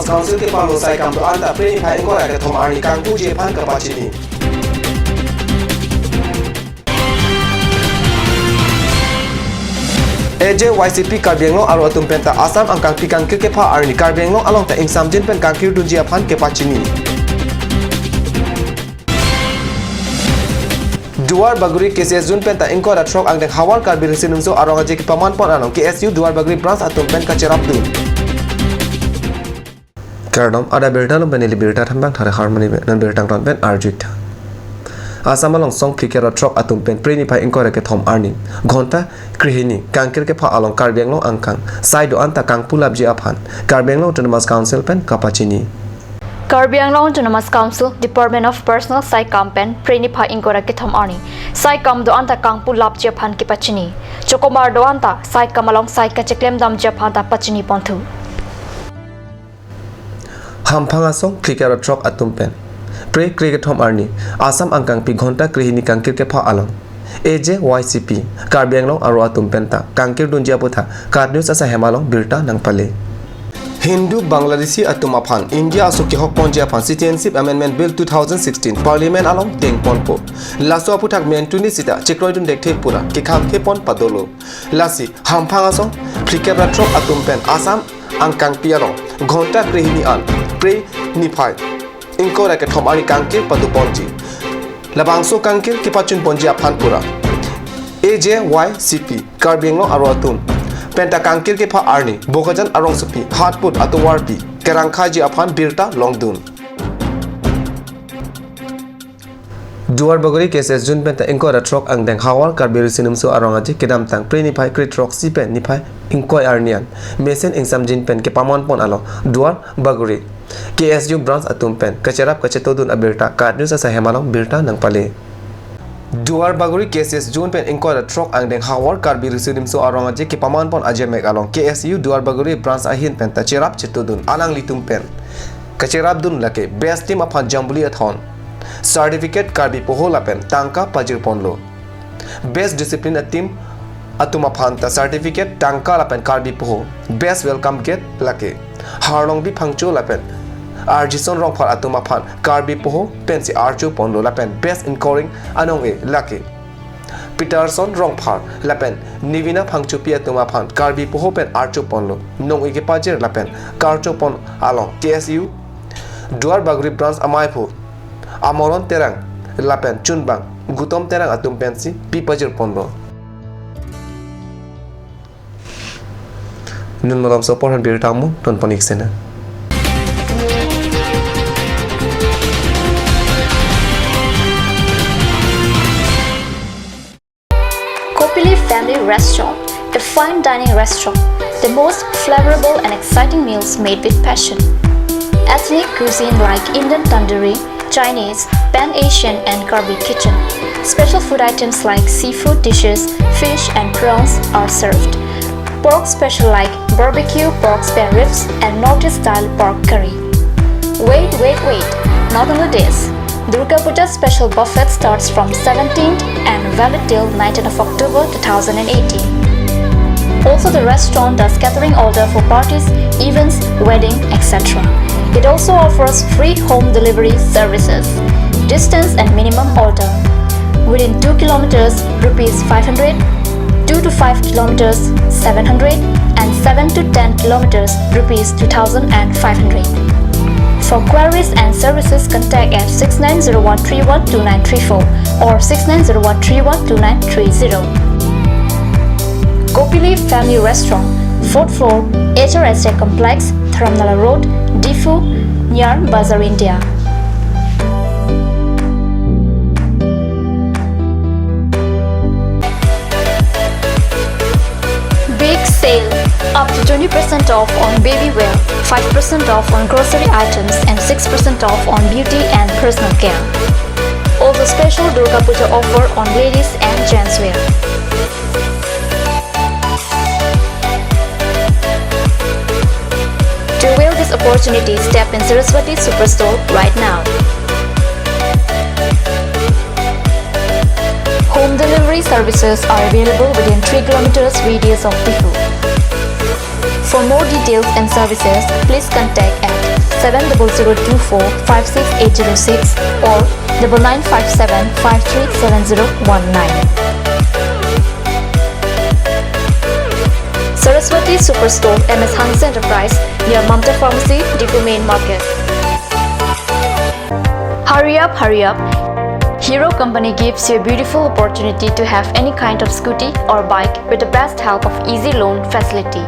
Autonomous Council ke palo sai kam to anta pre phai ko ra ke thom arni kang pu je phan ka pachini AJ YCP Karbianglong aro atum penta Assam angkang pikang ke pha arni Karbianglong along ta insam jin pen kang kir dunjia phan ke pachini Duar Baguri KCS Jun Penta Inko da Trok ang deng Hawar Karbir Sinungso Arong aje ki paman pon anong KSU Duar Baguri branch atum pen ka cherap du Kardom ada berta lom benili berta thambang thare harmony nan bertang ton pen arjit Assam along song kliker Trok atum pen preni pai Inko ra ke thom arni ghonta krihini kangkir ke pha along Karbianglong angkang side anta kang pulap ji aphan Karbianglong Autonomous Council pen kapachini Karbianglong Autonomous Council, Department of Personal Sai Campaign, Prenipa Ingora Kitham Arni, Sai Kam do anta Kangpu Lap Japan Kipachini, Chokomar do anta Sai Kamalong Sai Kacheklem Dam Japan ta Pachini Pontu. Hampanga song Klikara Trok Atumpen, Pre Krikatom Arni, Assam Angkang Pi Ghonta Krihini Kangkir ke pha along. AJ YCP, Karbianglong aro Atumpenta, Kangkir Dunjia Putha, Kardnews asa Hemalong Birta nang pale. Hindu Bangladeshi Atumaphan India Asuki Hokpon Japan Citizenship Amendment Bill 2016 Parliament along Deng Ponpo Laso Putak Mentuni Sita Chekroidun Dekte Pura Kikam Kepon Padolo Lasi Hampangaso Krikera Trok Atumpen Assam Angkang Piano Ghonta Krihini An Pre Nipai Inko Rake Thomari Kankir Paduponji Labangso Kankir Kipachun Ponji Aphan Pura AJYCP Karbianglong Aroatun Penta kangkir ke pha arni bokajan arong supi hatput atuwarpi kerangkhaji aphan birta longdun Duar Baguri KCS Jun Penta Inko da Trok ang deng Hawar Karbir Sinumso arongaji kedam tang preni pai kri trok si pen ni pai Inko arnian mesen insam jin pen ke pamon pon alo Duar Baguri KSU branch atum pen kacherap kachetodun abirta Kardnews asa Hemalong birta nang pale Duar Baguri KCS Jun Pen Inko da Trok ang deng Hawar Karbir Sinumso arongaji ki paman pon aje mek along KSU Duar Baguri branch ahin pen ta cherap chetodun alang litum pen kacherap dun lake best team aphan jambuli athon certificate karbi pohola pen tangka pajir ponlo best discipline team atuma phanta certificate tangka la pen karbi poho best welcome gate lake harlong bi phangcho la pen Arjison rong phar atuma phan karbi poho pensi archu ponlo la pen best in scoring anong e lake Peterson rong phar la pen nivina phangchu pi atuma phan karbi poho pen archu ponlo nong e ke pajir la pen karcho pon along KSU Duar Baguri branch amai pho Amoron terang lapen chunbang gutom terang atum pensi pi pajir ponlo nun malam support han bir tamu ton panik sena Family Restaurant, a fine dining restaurant, the most flavorable and exciting meals made with passion. Ethnic cuisine like Indian tandoori, Chinese, Pan-Asian and Karbi kitchen. Special food items like seafood dishes, fish and prawns are served. Pork special like barbecue pork spare ribs and Northeast-style pork curry. Wait, not only this. Durga Puja special buffet starts from 17th and valid till 19th of October 2018. Also, the restaurant does catering order for parties, events, wedding, etc. It also offers free home delivery services. Distance and minimum order. Within 2 kilometers, rupees 500, 2 to 5 kilometers, 700, and 7 to 10 kilometers, rupees 2,500. For queries and services, contact at 6901312934 or 6901312930. Kopili Family Restaurant, 4th floor, HRSJ Complex, Dharamnala Road, Difu, near Bazar, India. Big sale! Up to 20% off on baby wear, 5% off on grocery items and 6% off on beauty and personal care. Also special Durga Puja offer on ladies and gents wear. To avail this opportunity, step in Saraswati Superstore right now. Home delivery services are available within 3 kilometers radius of Difu. For more details and services, please contact at 70024 56806 or 9957 537019. Saraswati Superstore, MS Hans Enterprise, near Mamta Pharmacy, Depot Main Market. Hurry up, hurry up. Hero Company gives you a beautiful opportunity to have any kind of scooty or bike with the best help of easy loan facility.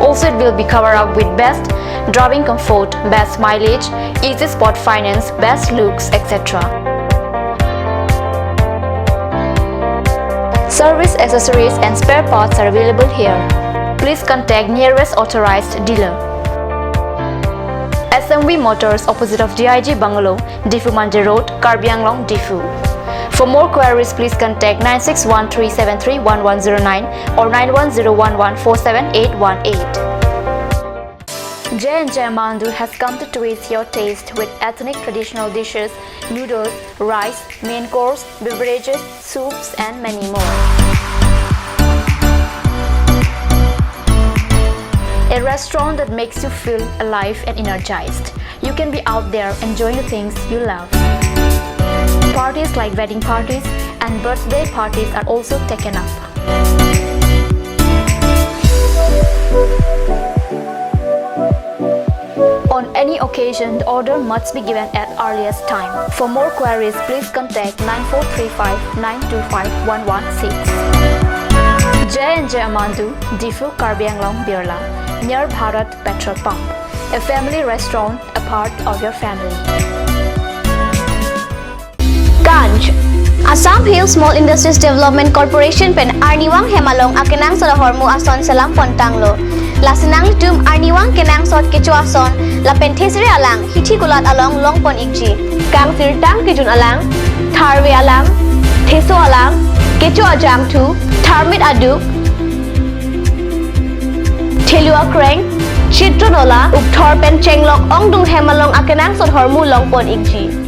Also, it will be covered up with best driving comfort, best mileage, easy spot finance, best looks, etc. Service, accessories and spare parts are available here. Please contact nearest authorized dealer. SMV Motors, opposite of DIG Bungalow, Difu Manje Road, Karbi Anglong, Difu. For more queries, please contact 9613731109 or 9101147818. J&J Mandu has come to twist your taste with ethnic traditional dishes, noodles, rice, main course, beverages, soups and many more. A restaurant that makes you feel alive and energized. You can be out there enjoying the things you love. Parties like wedding parties and birthday parties are also taken up. On any occasion, the order must be given at earliest time. For more queries, please contact 9435-925-116. J&J Amandu, Difu Karbi Anglong Birla, near Bharat Petrol Pump. A family restaurant, a part of your family. Ganj Assam Hill Small Industries Development Corporation pen Arniwang Hemalong akenang sa hormu ason salam pontanglo. Lasinang litum Arniwang kenang sot kecu ason la penthesri alang hithi gulat along longpon ikji. Kang sirtang kijun alang, tharwe alang, theso alang, kecu ajam tu, tharmit aduk, thelua kreng, chitronola, upthor pen chenglok ongdung Hemalong akenang sot hormu longpon ikji.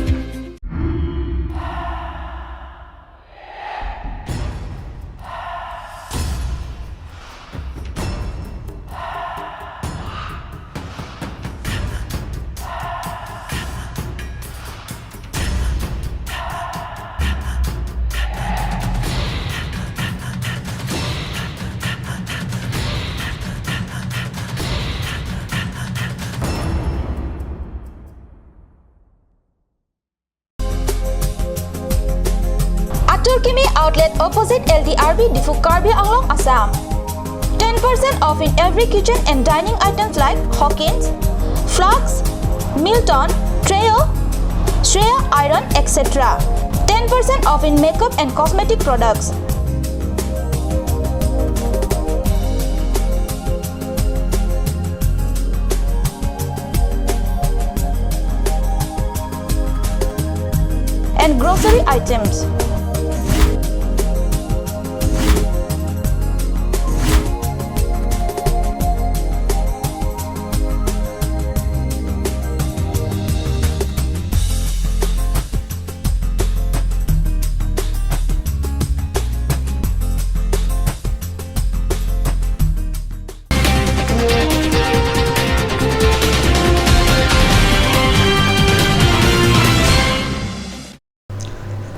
Turkimi outlet opposite LDRB Difu Karbi Anglong, Assam. 10% off in every kitchen and dining items like Hawkins, Flax, Milton, Trail, Shreya Iron, etc. 10% off in makeup and cosmetic products. And grocery items.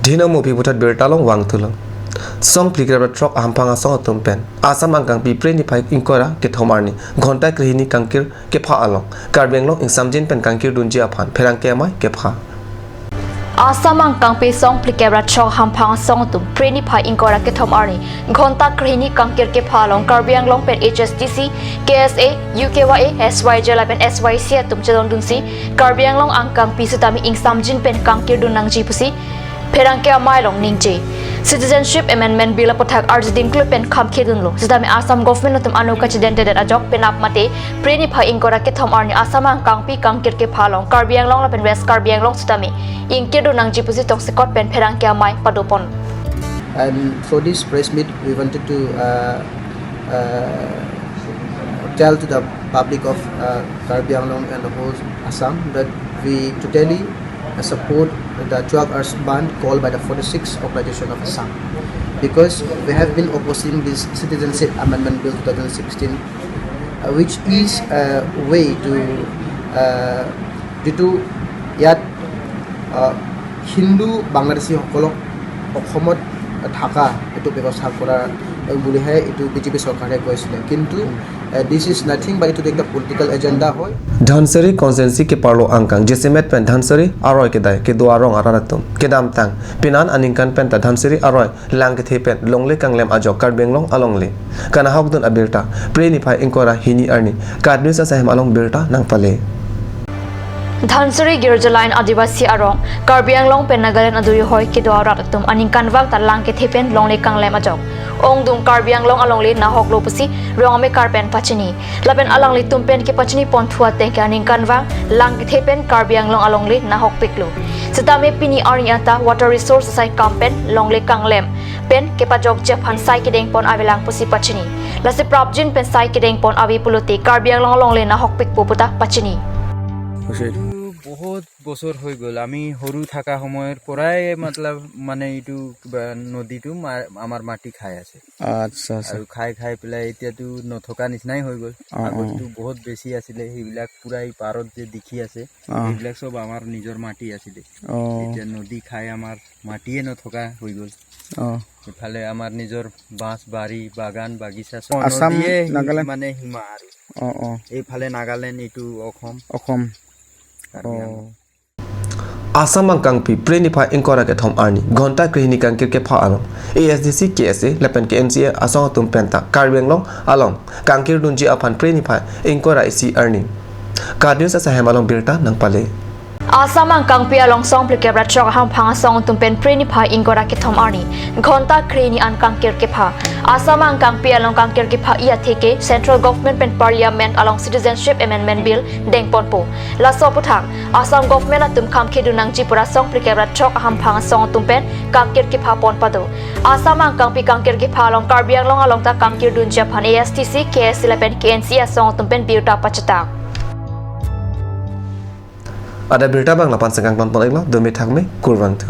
Dina mo pi putat bir talong wang thulang song pligra trok ampanga song atom pen asam angkang pi preni pai inkora ke thomarni ghonta krihini kangkir ke pha along karbenglong ingsamjin pen kangkir dunji aphan pherang ke mai ke pha Assam angkang pi song plikera trok hampang song tum preni pai inkora ke thomarni ghonta krihini kangkir ke pha along Karbi Anglong pen HSTC KSA UKYA SYJ pen SYC tum chalong dunsi Karbi Anglong angkang pi sutami ingsamjin pen kangkir dunang ji pusi Perangke amai long ningje. Citizenship Amendment Bill pothak arjidin klupen kham khedun lo. Sidami Assam government notum anu kachidente dat ajok penap mate preni pha ingkora ke thom arni Assam ang kangpi kangkir ke phalong Karbi Anglong la pen West Karbi Anglong sidami ingkir do nang jipusi tok sekot pen perangke amai padopon. And for this press meet, we wanted to tell to the public of Karbi Anglong and the whole Assam that we totally support the 12 hours ban called by the 46th Organization of Assam, because we have been opposing this Citizenship Amendment Bill 2016 which is a way to jitu yat Hindu Bangladeshi hokolok অসমত থাকা এটো ব্যৱস্থা কৰা বুলিহে এটো BJP চৰকাৰে কৈছিলে কিন্তু this is nothing but it is political agenda হয় Dhansari consensi ke parlo angkang jesimet pen Dhansari aroi ke dai ke duarong araratum ke dam tang pinan aningkan pen ta Dhansari aroi lang ke thepen longle kanglem ajok kar benglong alongle kana hokdun abirta preni phai inkora hini arni kadnis asahem along birta nang pale Dhansari Girjalain Adivasi Arong, Karbi Anglong Pen Nagalan Aduri Hoi Kido Ratum, Aninkan Vak Talang Ketepen Longle Kanglem Ajok. Ong Dum Karbi Anglong Alongli Nahok Lopusi, Rongame Karpen Pachini. Lapen Alangli Tumpen Ke Pachini Pontua Tenke Aninkan Vak, Lang Ketepen Karbi Anglong Alongli Nahok Piklu. Setame Pini Ariata Water Resource Sai Kampen Longle Kanglem. Pen Kepajok Japan Sai Kedeng Pon Avilang Pusi Pachini. Lasi Prabjin Pen Sai Kedeng Pon Avi Puluti, Karbi Anglong Alongli Nahok Pik Puputa Pachini. বহুত বছর হয়ে গেল আমি সরু থাকা সময়ের পরাই মতলব মানে এইটো নদীটো আমার মাটি খাই আছে আচ্ছা আৰু খাই খাই পেলাই এতিয়াতো নথকা নিচিনাই হৈ গ'ল আগতো বহুত বেছি আছিলে সেইবিলাক পুৰাই পাৰত যে দেখি আছে সেইবিলাক সব আমাৰ নিজৰ মাটি আছিলে এতিয়া নদী খাই আমাৰ মাটিয়ে নথকা হৈ গ'ল এফালে আমাৰ নিজৰ বাঁশ বাৰী বাগান বাগিচা সব নদীয়ে মানে হিমা আৰু এইফালে নাগালেণ্ড এইটো অসম Asam angkang pi preni phai inkora ke thom arni ghonta krihini kang ke pha along ASDC KSA lepen ke NCA asong tum penta karbenglong along kangkir dunji aphan preni phai inkora isi arni kadnews asa hemalong birta nang pale Asamang kang pia long song plikebra chok ham phanga song tumpen preni pha ingora ke thom arni ghonta kreni an kangkir ke pha Asamang kang pia long kangkir ke pha ia theke central government pen parliament along citizenship amendment bill dengpon po la soputhak Assam government atum kham khedunang jipura song plikebra chok ham phanga song tumpen kangkir ke pha pon pado Asamang kang pi kangkir ke pha long karbiang long along ta kangkir dun japan ASTC KS lepen KNC song tumpen biuta pachata Ada berita bang lapan sengkang tonton iklo demi thakme kurwang tu